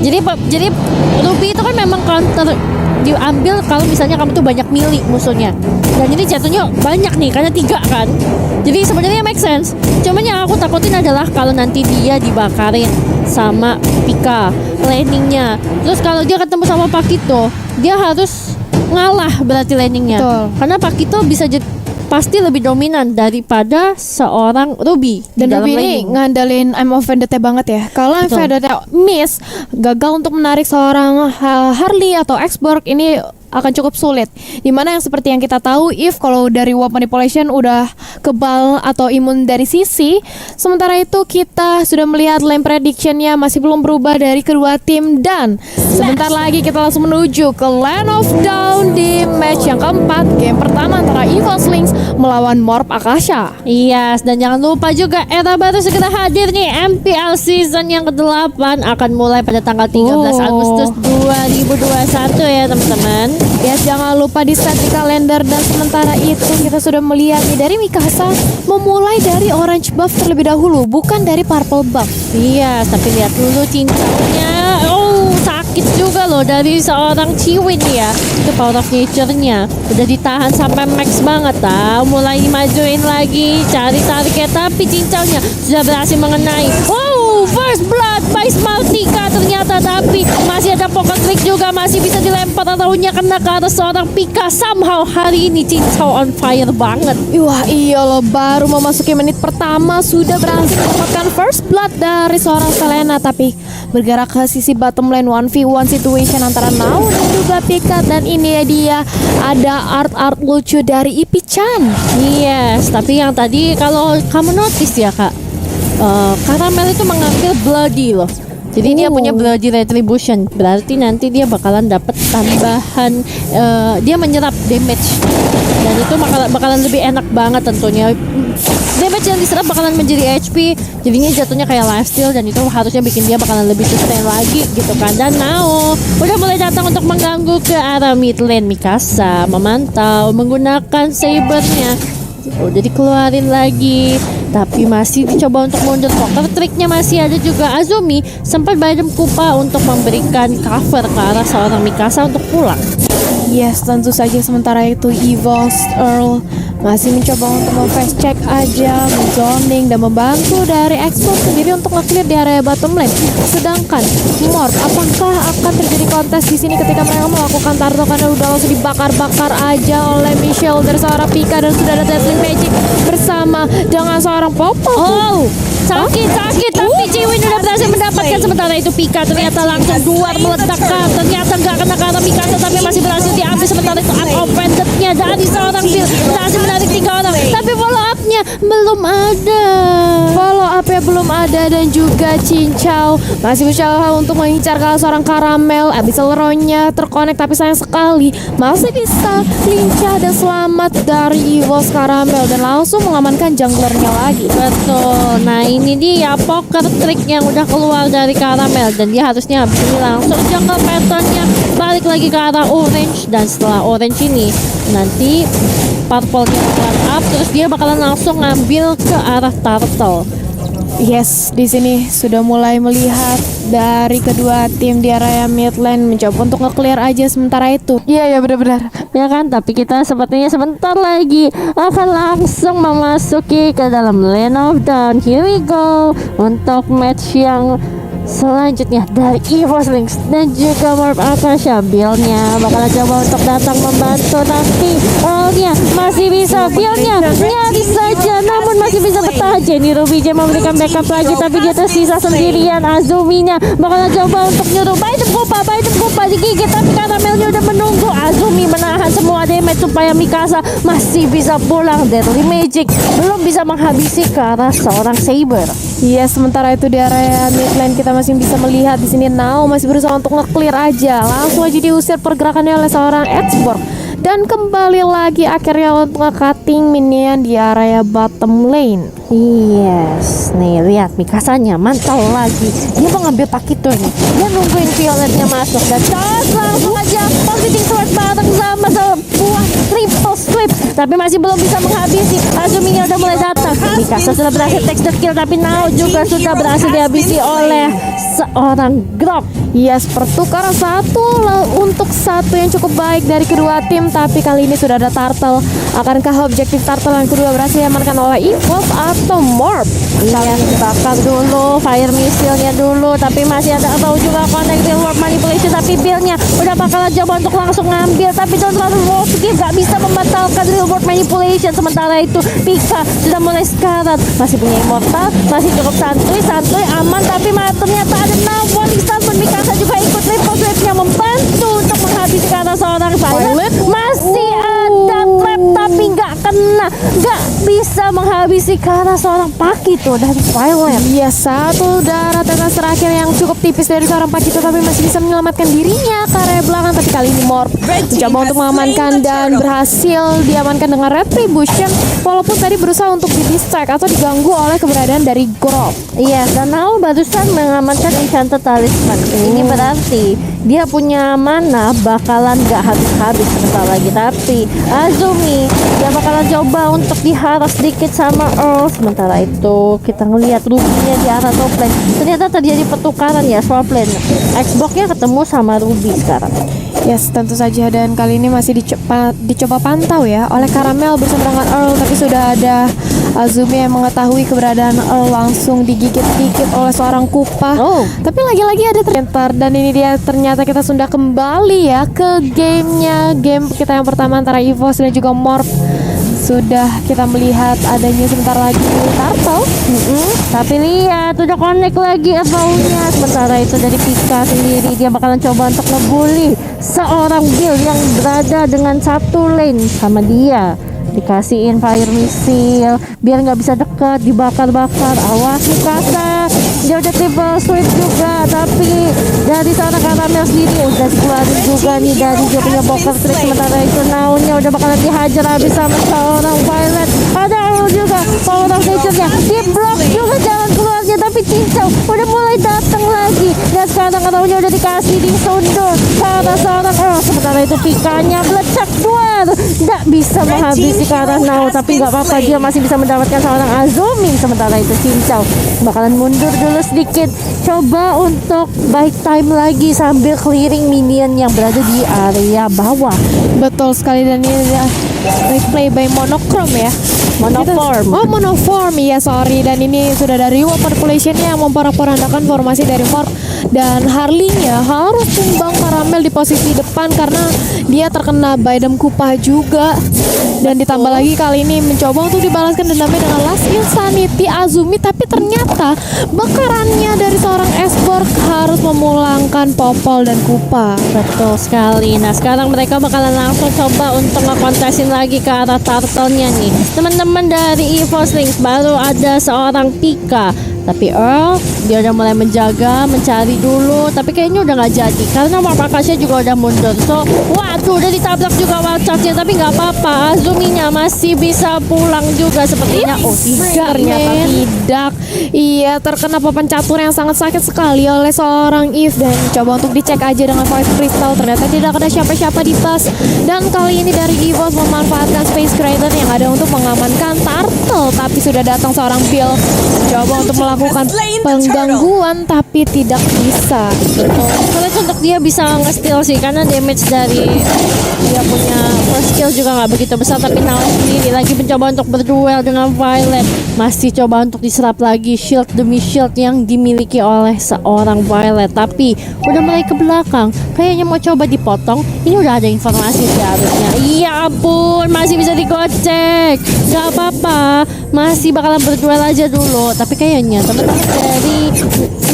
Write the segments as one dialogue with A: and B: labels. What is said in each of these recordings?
A: Jadi Ruby itu kan memang counter diambil kalau misalnya kamu tuh banyak milih musuhnya. Dan ini jatuhnya banyak nih karena 3 kan. Jadi sebenarnya make sense. Cuman yang aku takutin adalah kalau nanti dia dibakarin sama Pika landingnya. Terus kalau dia ketemu sama Pakito, dia harus ngalah berarti landingnya.
B: Betul.
A: Karena Pakito bisa pasti lebih dominan daripada seorang Ruby.
B: Dan
A: dalam
B: Ruby ini
A: landing.
B: ngandelin I'm of Vendetta banget ya. Kalau I'm
A: Betul.
B: Vendetta miss, gagal untuk menarik seorang Harley atau X-Borg, ini akan cukup sulit. Dimana yang seperti yang kita tahu, Eve kalau dari Warp Manipulation udah kebal atau imun dari sisi. Sementara itu kita sudah melihat lane predictionnya masih belum berubah dari kedua tim. Dan sebentar lagi kita langsung menuju ke Land of Dawn di match yang keempat, game pertama antara Evil Slings melawan Morph Akasha.
A: Yes, dan jangan lupa juga era baru segera hadir nih. MPL season yang ke-8 akan mulai pada tanggal 13 Agustus 2021 ya teman-teman.
B: Yes, jangan lupa di set di kalender. Dan sementara itu kita sudah melihat nih dari Mikasa memulai dari orange buff terlebih dahulu, bukan dari purple buff.
A: Iya, tapi lihat dulu cincangnya. Oh, sakit juga loh dari seorang Chiwin ya. Itu power of nature-nya udah ditahan sampai max banget mulai dimajuin lagi, cari target, tapi cincangnya sudah berhasil mengenai. Wow, first blood by Smartika ternyata, tapi masih ada pocket trick juga, masih bisa dilempar arrow-nya kena ke arah seorang Pika. Somehow hari ini cincau on fire banget.
B: Wah iya loh, baru memasuki menit pertama sudah berhasil mendapatkan first blood dari seorang Selena. Tapi bergerak ke sisi bottom lane 1v1 situation antara Nao dan juga Pika. Dan ini dia ada art lucu dari Ipi-chan.
A: Yes, tapi yang tadi kalau kamu notice ya kak, Caramel itu mengambil Bloody loh. Jadi dia punya Bloody Retribution, berarti nanti dia bakalan dapat tambahan, dia menyerap damage, dan itu bakalan lebih enak banget tentunya. Damage yang diserap bakalan menjadi HP, jadinya jatuhnya kayak lifesteal, dan itu harusnya bikin dia bakalan lebih sustain lagi gitu kan. Dan Nao udah mulai datang untuk mengganggu ke arah mid lane. Mikasa memantau menggunakan sabernya, udah dikeluarin lagi, tapi masih dicoba untuk mundur. Poker triknya masih ada juga. Azumi sempat Biden Kupa untuk memberikan cover ke arah seorang Mikasa untuk pulang.
B: Yes, tentu saja sementara itu Evil Earl masih mencoba untuk face check aja, menzoning dan membantu dari Xbox sendiri untuk nge-clear di area bottom lane. Sedangkan Morph, apakah akan terjadi kontes di sini ketika mereka melakukan Tarto, karena udah langsung dibakar-bakar aja oleh Michelle dari seorang Pika, dan sudah ada Dazzling Magic bersama dengan seorang Popo.
A: Oh, sakit, tapi Chiwin udah berhasil mendapatkan. Sementara itu Pika ternyata langsung duar meledakkan. Ternyata nggak kena ke arah Mikasa, tapi masih berhasil diambil. Sementara itu unoffended-nya dari seorang Bill berhasil menarik 3 orang, tapi follow up-nya belum ada.
B: Follow up-nya belum ada, dan juga Cincau masih berusaha untuk mengincar ke seorang Caramel. Abyssal Row-nya terkonek, tapi sayang sekali masih bisa lincah dan selamat dari Evil Caramel dan langsung mengamankan junglernya lagi.
A: Betul. Nah ini dia poker trick yang udah keluar dari Caramel, dan dia harusnya habis ini langsung jungle patternnya balik lagi ke arah orange. Dan setelah orange ini nanti purple-nya bakalan up, terus dia bakalan langsung ngambil ke arah turtle.
B: Yes, di sini sudah mulai melihat dari kedua tim di area mid lane mencoba untuk nge-clear aja sementara itu.
A: Iya benar-benar ya kan, tapi kita sepertinya sebentar lagi akan langsung memasuki ke dalam Land of Dawn. Here we go untuk match yang selanjutnya dari Evil Slings dan juga Morph Akasha. Billnya bakalan coba untuk datang membantu, tapi Earl-nya masih bisa, Billnya nyaris saja namun masih bisa bertahan. Jenny Ruby J memberikan backup lagi, tapi dia tersisa sendirian. Azuminya bakalan coba untuk nyuruh Biden Kupa digigit, tapi Caramelnya udah menunggu. Azumi menahan semua damage supaya Mikasa masih bisa pulang. Deadly Magic belum bisa menghabisi ke arah seorang Saber.
B: Iya, sementara itu di area mid lane kita masih bisa melihat di sini Nao masih berusaha untuk nge-clear aja. Langsung aja diusir pergerakannya oleh seorang Xborg. Dan kembali lagi akhirnya untuk nge-cutting minion di area bottom lane.
A: Yes, nih lihat Mikasanya mantau lagi. Dia mau ngambil Pakito nih. Dia nungguin Violetnya masuk, dan langsung aja positive sword bareng sama buah triple sweep, tapi masih belum bisa menghabisi. Azumi udah mulai datang. Mikasa sudah berhasil take the kill, tapi Nao juga sudah berhasil dihabisi oleh seorang Grok.
B: Yes, pertukaran untuk satu yang cukup baik dari kedua tim, tapi kali ini sudah ada Turtle. Akankah objektif Turtle yang kedua berhasil diamankan oleh Evolve atau Morph?
A: Kalian bakar dulu fire missile-nya dulu, tapi masih ada atau juga connect real world manipulation, tapi Bill-nya udah bakalan coba untuk langsung ngambil, tapi Don't Wolfskin gak bisa membatalkan real world manipulation. Sementara itu Pika sudah mulai sekarat, masih punya immortal, masih cukup santuy aman, tapi ternyata ada Warning Star. Mikasa juga ikut triple sweep-nya membantu untuk menghabisi kata seorang Violet. Masih ada trap tapi nggak kena, nggak bisa menghabisi karena seorang Pakito dari Violet.
B: Iya, satu darah tetes terakhir yang cukup tipis dari seorang Pakito, tapi masih bisa menyelamatkan dirinya ke area belakang. Tapi kali ini Morph mencoba untuk mengamankan dan berhasil diamankan dengan Retribution, walaupun tadi berusaha untuk di-distract atau diganggu oleh keberadaan dari Grok.
A: Iya, dan Nao barusan mengamankan Enchanted Talisman. Ini berarti dia punya mana bakalan gak habis-habis sebentar lagi. Tapi Azumi dia bakalan coba untuk diharas sedikit sama Earl. Sementara itu kita ngelihat Ruby-nya di arah top lane. Ternyata terjadi pertukaran ya, swap lane. Xbox-nya ketemu sama Ruby sekarang.
B: Yes, tentu saja, dan kali ini masih dicoba pantau ya oleh Caramel bersama dengan Earl, tapi sudah ada Azumi yang mengetahui keberadaan Earl, langsung digigit-gigit oleh seorang Kupa. Tapi lagi-lagi ada ternyata, dan ini dia ternyata kita sudah kembali ya ke game kita yang pertama antara EVOS dan juga Morph. Sudah kita melihat adanya sebentar lagi Turtle.
A: Tapi lihat udah connect lagi abaunya. Sementara itu dari Pika sendiri, dia bakalan coba untuk ngebully seorang Bill yang berada dengan satu lane sama dia. Dikasihin fire missile biar nggak bisa dekat, dibakar-bakar. Awas Mikasa, dia udah triple sweep juga, tapi dari sana Caramel sendiri udah dikeluarin juga nih dari dia punya poker trick. Sementara itu Nao-nya udah bakalan dihajar habis sama seorang Violet. Ada Earl juga, power of nature-nya di block juga jalan keluarnya, tapi Cincau udah mulai datang lagi, dan sekarang Nao-nya udah dikasih disundul karena seorang Earl. Sementara itu Pikanya melecak duar, nggak bisa menghabisi ke arah Nao, tapi nggak apa-apa, dia masih bisa mendapatkan seorang Azumi. Sementara itu Cincau bakalan mundur dulu sedikit, coba untuk buy time lagi sambil clearing minion yang berada di area bawah.
B: Betul sekali, dan ini replay by Monochrome ya. Monoform, iya sorry. Dan ini sudah dari population-nya yang memporak-porandakan formasi dari Morph, dan Harley-nya harus tumbang Caramel di posisi depan karena dia terkena Baidam Kupa juga. Dan ditambah lagi kali ini mencoba untuk dibalaskan dendamnya dengan Last Insanity Azumi, tapi ternyata bakarannya dari seorang Xborg harus memulangkan Popol dan Kupa.
A: Betul sekali. Nah sekarang mereka bakalan langsung coba untuk ngekontesin lagi ke arah Turtle-nya nih. Teman-teman dari EVOS Links, baru ada seorang Pika, tapi Earl dia udah mulai menjaga, mencari dulu, tapi kayaknya udah nggak jadi karena Morph Akasha juga udah mundur. So waduh, udah ditabrak juga wild charge-nya, tapi nggak apa-apa, Azuminya masih bisa pulang juga sepertinya.
B: Ternyata tidak. Iya, terkena papan catur yang sangat sakit sekali oleh seorang Eve, dan coba untuk dicek aja dengan Voice Crystal, ternyata tidak ada siapa-siapa di bus. Dan kali ini dari EVOS memanfaatkan Space Creator yang ada untuk mengamankan Turtle, tapi sudah datang seorang Bill coba untuk melakukan penggangguan tapi tidak bisa.
A: Sulit untuk dia bisa nge-steal sih, karena damage dari dia punya first skill juga nggak begitu besar. Tapi Nao sendiri lagi mencoba untuk berduel dengan Violet, masih coba untuk diserap lagi shield demi shield yang dimiliki oleh seorang Violet, tapi udah mulai ke belakang, kayaknya mau coba dipotong. Ini udah ada informasi sih harusnya. Iya ampun, masih bisa digocek, gak apa-apa, masih bakalan berduel aja dulu. Tapi kayaknya teman-teman dari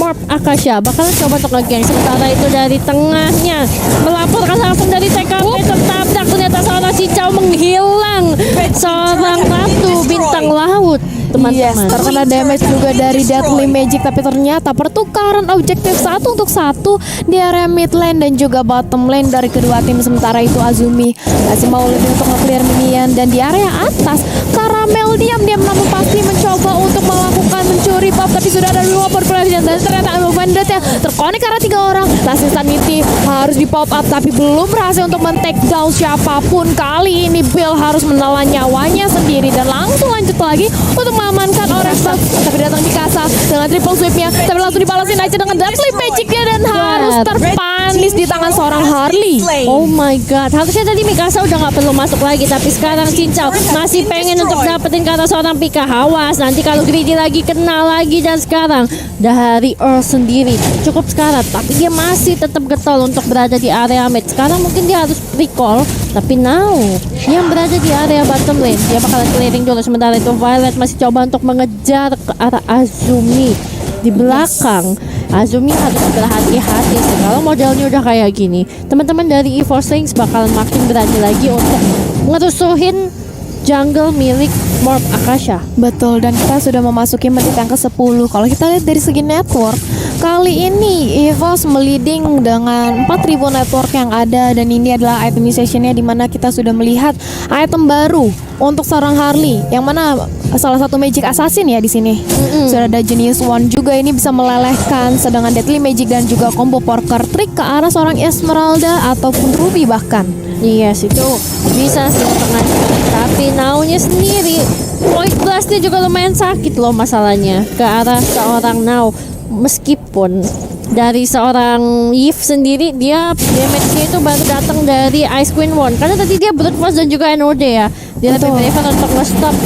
A: Morph Akasha bakalan coba untuk nge-gank. Sementara itu dari tengahnya melaporkan langsung dari TKP, tertabrak ternyata seorang Cincau menghilang, seorang ratu bintang laut. Teman-teman,
B: yes, terkena damage juga dari Deadly Magic, tapi ternyata pertukaran objektif 1 untuk 1 di area mid lane dan juga bottom lane dari kedua tim. Sementara itu Azumi masih mau lebih untuk nge-clear minion, dan di area atas Caramel diam-diam namun pasti mencoba untuk melakukan mencuri Pop, tapi sudah ada 2 population dan ternyata Movement yang terkonek karena 3 orang. Last Insanity harus di pop up tapi belum berhasil untuk men-take down siapapun. Kali ini Bill harus menelan nyawanya sendiri dan langsung lanjut lagi untuk mengamankan Orange Buff. Tapi datang Mikasa dengan triple sweepnya, tapi langsung dibalasin aja dengan Deadly Magic-nya dan harus terpanis di tangan seorang Harley.
A: Oh my god, harusnya tadi Mikasa udah gak perlu masuk lagi, tapi sekarang Cincau masih pengen untuk dapetin kata seorang Pika. Awas, nanti kalau greedy lagi kena lagi. Dan sekarang dari Earl sendiri cukup sekarat, tapi dia masih tetap getol untuk berada di area mid. Sekarang mungkin dia harus recall, tapi now yang berada di area bottom lane dia bakalan clearing dulu. Sementara itu Violet masih coba untuk mengejar ke arah Azumi di belakang. Azumi harus berhati-hati sih kalau modelnya udah kayak gini. Teman-teman dari EVOS Lynx bakalan makin berani lagi untuk ngerusuhin jungle milik Morph Akasha.
B: Betul, dan kita sudah memasuki menit yang ke-10. Kalau kita lihat dari segi network, kali ini EVOS meliding dengan 4000 network yang ada, dan ini adalah itemization-nya di mana kita sudah melihat item baru untuk seorang Harley yang mana salah satu magic assassin ya di sini. Sudah ada Genius One juga, ini bisa melelehkan, sedangkan Deadly Magic dan juga combo Porker Trick ke arah seorang Esmeralda ataupun Ruby bahkan.
A: Yes, itu bisa sih tengah. Tapi Now-nya sendiri Void Blast-nya juga lumayan sakit loh masalahnya ke arah seorang Now. Meskipun dari seorang Yves sendiri dia damage-nya itu baru datang dari Ice Queen One, karena tadi dia brute force dan juga NOD ya. Dia lebih prefer untuk nge-stop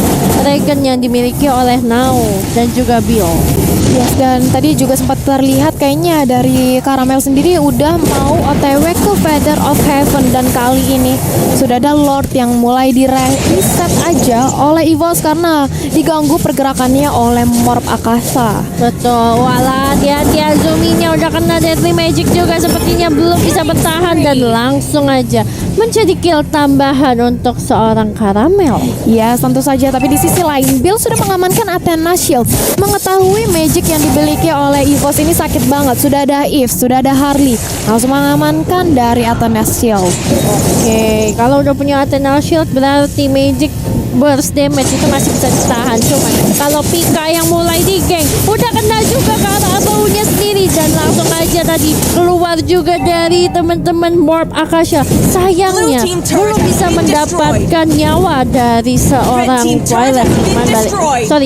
A: Dragon yang dimiliki oleh Now dan juga Bill.
B: Yes, dan tadi juga sempat terlihat kayaknya dari Caramel sendiri udah mau OTW ke Feather of Heaven, dan kali ini sudah ada Lord yang mulai di-reset aja oleh EVOS karena diganggu pergerakannya oleh Morph Akasha.
A: Betul, walah dia Azumi-nya udah kena Deadly Magic juga, sepertinya belum bisa bertahan dan langsung aja menjadi kill tambahan untuk seorang Caramel.
B: Ya, tentu saja, tapi di sisi lain Bill sudah mengamankan Athena Shield. Mengetahui magic yang dimiliki oleh EVOS ini sakit banget. Sudah ada Eve, sudah ada Harley, langsung mengamankan dari Athena Shield.
A: Oke, kalau udah punya Athena Shield berarti magic burst damage itu masih bisa ditahan. Cuman kalau Pika yang mulai di geng udah kena juga ke arah baunya sendiri, dan langsung aja tadi keluar juga dari teman-teman Morph Akasha. Sayangnya belum bisa mendapatkan nyawa dari seorang Violet.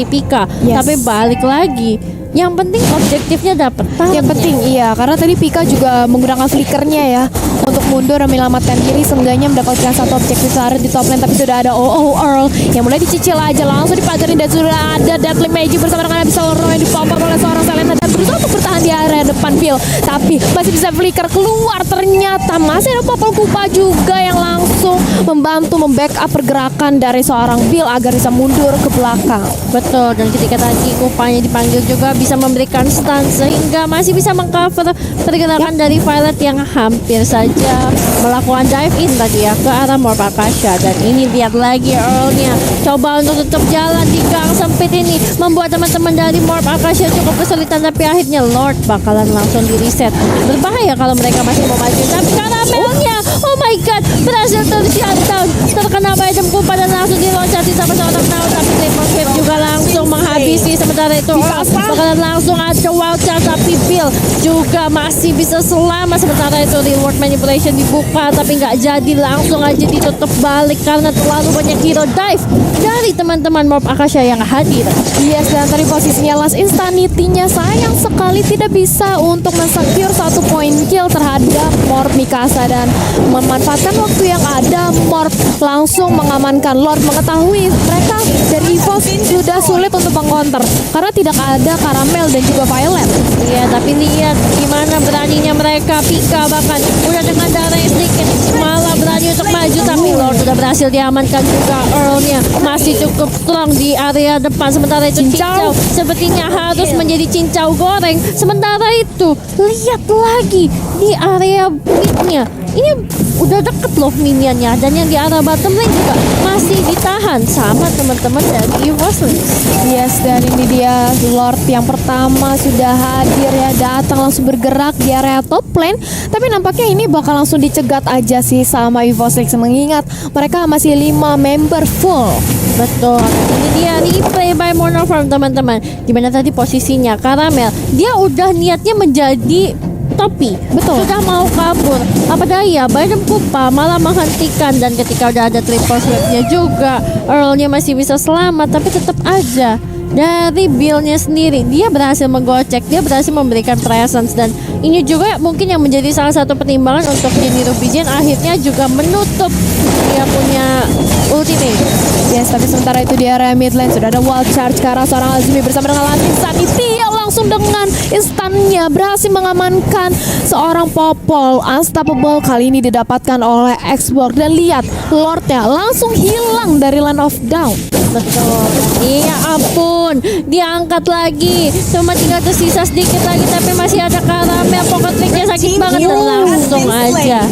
A: Pika.
B: Yes.
A: Tapi balik lagi, yang penting objektifnya dapat.
B: Yang penting iya, karena tadi Pika juga menggunakan flickernya ya untuk mundur dan menyelamatkan diri, seenggaknya mendapatkan satu objektif sehari di top lane. Tapi sudah ada Earl yang mulai dicicil aja, langsung dipagarin, dan sudah ada Deadly Magic bersama dengan Abyssal Roar yang dipompa oleh seorang Selena dan berusaha untuk bertahan di area depan Bill, tapi masih bisa flicker keluar. Ternyata masih ada Popol Kupa juga yang langsung membantu membackup pergerakan dari seorang Bill agar bisa mundur ke belakang.
A: Betul, dan ketika tadi Kupanya dipanggil juga bisa memberikan stun sehingga masih bisa mengcover pergerakan dari Violet yang hampir saja melakukan dive in tadi ya ke arah Morph Akasha. Dan ini lihat lagi Earl-nya coba untuk tetap jalan di gang sempit ini, membuat teman-teman dari Morph Akasha cukup kesulitan, tapi akhirnya Lord bakalan langsung di reset. Berbahaya kalau mereka masih mau maju, tapi Caramelnya oh my god berhasil ter-shutdown, terkena item Kupa dan langsung diloncatin sama seorang Now, tapi Triple Sweep juga langsung menghabisi. Sementara itu Earl bakalan langsung ada wild charge, tapi Bill juga masih bisa selamat. Sementara itu reward manipulation dibuka tapi nggak jadi, langsung aja ditutup balik karena terlalu banyak hero dive dari teman-teman Morph Akasha yang hadir.
B: Yes, dan tadi posisinya Last Insanity-nya sayang sekali tidak bisa untuk men-secure satu point kill terhadap Morph Mikasa, dan memanfaatkan waktu yang ada Morph langsung mengamankan Lord. Mengetahui mereka dari EVOS sudah sulit untuk mengcounter karena tidak ada Caramel dan juga Violet.
A: Iya, tapi lihat gimana beraninya mereka. Pika bahkan udah dengan darah yang sedikit malah berani untuk maju, tapi Lord sudah berhasil diamankan juga. Earl-nya masih cukup strong di area depan. Sementara itu Cincau sepertinya harus menjadi cincau goreng. Sementara itu lihat lagi di area mid-nya ini udah deket loh minionnya. Dan yang di arah bottom lane juga masih ditahan sama teman-teman dari EVOslings.
B: Yes, dan ini dia Lord yang pertama sudah hadir ya, datang langsung bergerak di area top lane. Tapi nampaknya ini bakal langsung dicegat aja sih sama EVOslings, mengingat mereka masih 5 member full.
A: Betul, ini dia replay by Monoform teman-teman. Dimana tadi posisinya Caramel, dia udah niatnya menjadi topi.
B: Betul.
A: Sudah mau kabur. Apa daya, Biden Pupa malah menghentikan. Dan ketika udah ada triple sweepnya juga, Earl-nya masih bisa selamat. Tapi tetap aja dari Bill-nya sendiri, dia berhasil menggocek, dia berhasil memberikan presence. Dan ini juga mungkin yang menjadi salah satu pertimbangan untuk Jenny Ruby Jane akhirnya juga menutup dia punya ultimate.
B: Yes, tapi sementara itu di area mid lane sudah ada wild charge ke arah seorang Azumi bersama dengan Latin Sanity yang langsung dengan instannya berhasil mengamankan seorang Popol. Unstoppable kali ini didapatkan oleh Xborg. Dan lihat, Lordnya langsung hilang dari Land of Down.
A: Betul. Iya ampun, diangkat lagi. Cuma tinggal tersisa sedikit lagi, tapi masih ada Caramel. Pocket tricknya sakit banget dan langsung aja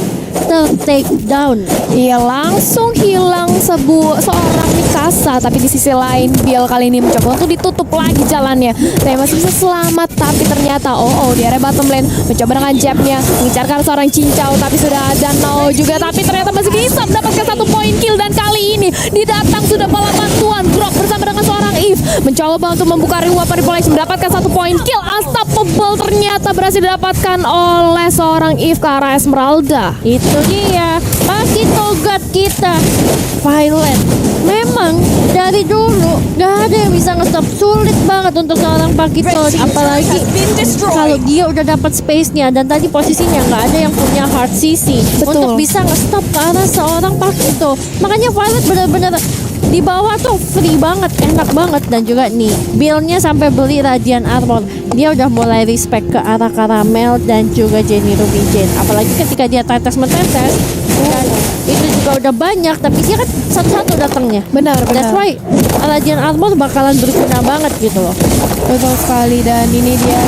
A: take down.
B: Ia langsung hilang seorang Mikasa. Tapi di sisi lain Bill kali ini mencoba untuk ditutup lagi jalannya. Tapi masih bisa selamat. Tapi ternyata di area bottom lane mencoba dengan jabnya mengincarkan seorang cincau. Tapi sudah ada No juga. Tapi ternyata masih bisa mendapatkan 1 poin kill. Dan kali ini didatang sudah bala bantuan Grok bersama dengan seorang Eve mencoba untuk membuka reward manipulation, mendapatkan 1 poin kill. Unstoppable ternyata berhasil didapatkan oleh seorang Eve ke arah Esmeralda.
A: Itu dia Pakito God kita, Violet. Memang dari dulu gak ada yang bisa nge-stop. Sulit banget untuk seorang Pakito, apalagi kalau dia udah dapat space-nya. Dan tadi posisinya gak ada yang punya hard CC untuk bisa nge-stop ke arah seorang Pakito. Makanya Violet benar-benar di bawah tuh free banget, enak banget. Dan juga nih Bill-nya sampai beli Radiant Armor. Dia udah mulai respect ke arah Caramel dan juga Jenny Ruby Jane. Apalagi ketika dia tetes-metetes, dan itu juga udah banyak, tapi dia kan satu-satu datangnya.
B: Benar.
A: That's why Radiant Armor bakalan berguna banget gitu loh.
B: Betul sekali. Dan ini dia,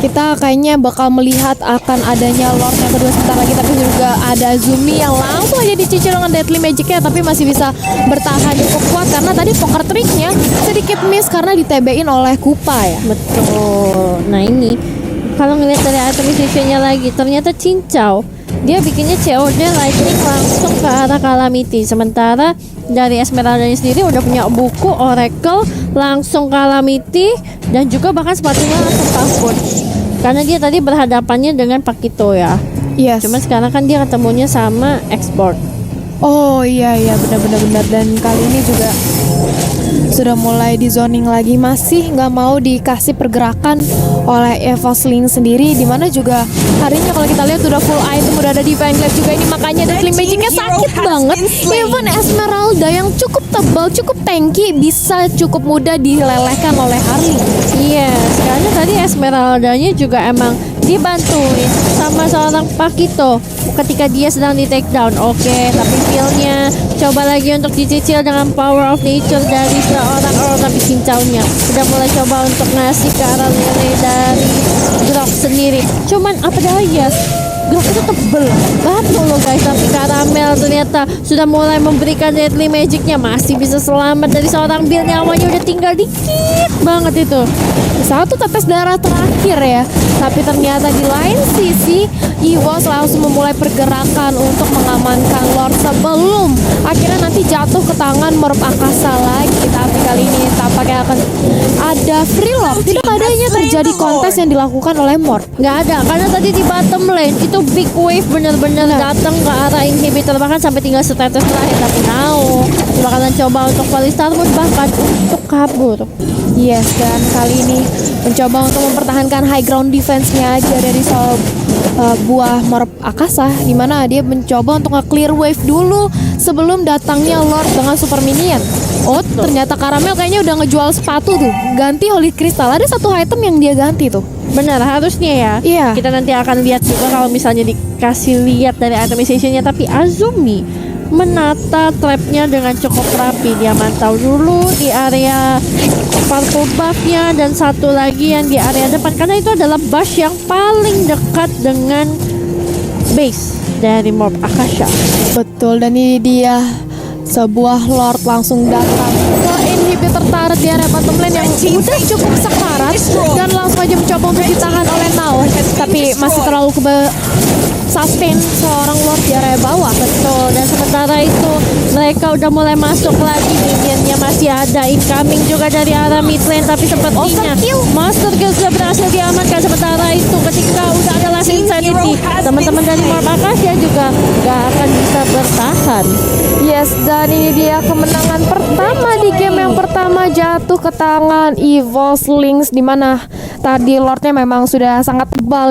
B: kita kayaknya bakal melihat akan adanya Lord yang kedua sebentar lagi. Tapi juga ada Zumi yang langsung aja dicicil dengan Deadly Magic-nya, tapi masih bisa bertahan cukup kuat karena tadi poker trick-nya sedikit miss karena di-TB-in oleh Kupa ya.
A: Betul. Nah ini kalau ngeliat dari itemization-nya lagi, ternyata cincau dia bikinnya COD Lightning langsung ke arah Calamity. Sementara dari Esmeralda sendiri udah punya buku Oracle langsung Calamity. Dan juga bahkan sepatunya langsung kabur karena dia tadi berhadapannya dengan Pakito ya.
B: Yes.
A: Cuma sekarang kan dia ketemunya sama Export.
B: Oh iya benar. Dan kali ini juga sudah mulai di zoning lagi, masih nggak mau dikasih pergerakan oleh EVOslings sendiri. Dimana juga harinya kalau kita lihat udah full item, udah ada Divine Glaive juga ini, makanya Deadly Magic-nya sakit banget. Even Esmeralda yang cukup tebal, cukup tanky bisa cukup mudah dilelehkan oleh Harley.
A: Iya, karena tadi Esmeraldanya juga emang dibantuin sama seorang Pakito ketika dia sedang di take down. Oke, tapi feel-nya coba lagi untuk dicicil dengan power of nature dari seorang Earl. Tapi cincaunya udah mulai coba untuk ngasih ke arah Lele dari Grok sendiri. Cuman apa daya, Grok itu tebel batu loh guys. Tapi Caramel ternyata sudah mulai memberikan Deadly Magic-nya, masih bisa selamat dari seorang Bill. Nyawanya udah tinggal dikit banget itu,
B: 1 tetes darah terakhir ya. Tapi ternyata di lain sisi EVOS langsung memulai pergerakan untuk mengamankan Lord sebelum akhirnya nanti jatuh ke tangan Morp Akasa lagi. Tapi kali ini tampaknya akan ada free lock. Tidak adanya terjadi kontes yang dilakukan oleh Morp.
A: Nggak ada, karena tadi di bottom lane itu big wave bener-bener datang ke arah inhibitor, bahkan sampai tinggal setetes terakhir. Tapi now bakalan coba untuk Valley Starwood bahkan untuk kabur.
B: Yes, dan kali ini mencoba untuk mempertahankan high ground defense-nya aja dari buah Morp Akasa, dimana dia mencoba untuk nge-clear wave dulu sebelum datangnya Lord dengan super minion. Ternyata Caramel kayaknya udah ngejual sepatu tuh, ganti Holy Crystal. Ada 1 item yang dia ganti tuh.
A: Benar, harusnya ya.
B: Iya.
A: Kita nanti akan lihat juga kalau misalnya dikasih lihat dari itemization-nya. Tapi Azumi menata trapnya dengan cukup rapi. Dia mantau dulu di area purple buff-nya dan satu lagi yang di area depan, karena itu adalah bush yang paling dekat dengan base. dari Morph Akasha.
B: Betul, dan ini dia sebuah Lord langsung datang ke inhibitor turret di area bottom lane yang udah cukup sekarat dan langsung aja mencoba untuk ditahan oleh Nao, tapi masih terlalu sustain seorang Lord di area bawah.
A: Betul, dan sementara itu mereka udah mulai masuk lagi, minionnya masih ada, incoming juga dari arah mid lane, tapi sepertinya Master Kill sudah berhasil diamankan. Sementara itu ketika udah ada Last Insanity, teman-teman dari Morph Akasha juga gak akan bisa bertahan.
B: Yes, dan ini dia kemenangan pertama di game yang pertama jatuh ke tangan EVOS Lynx, dimana tadi Lordnya memang sudah sangat tebal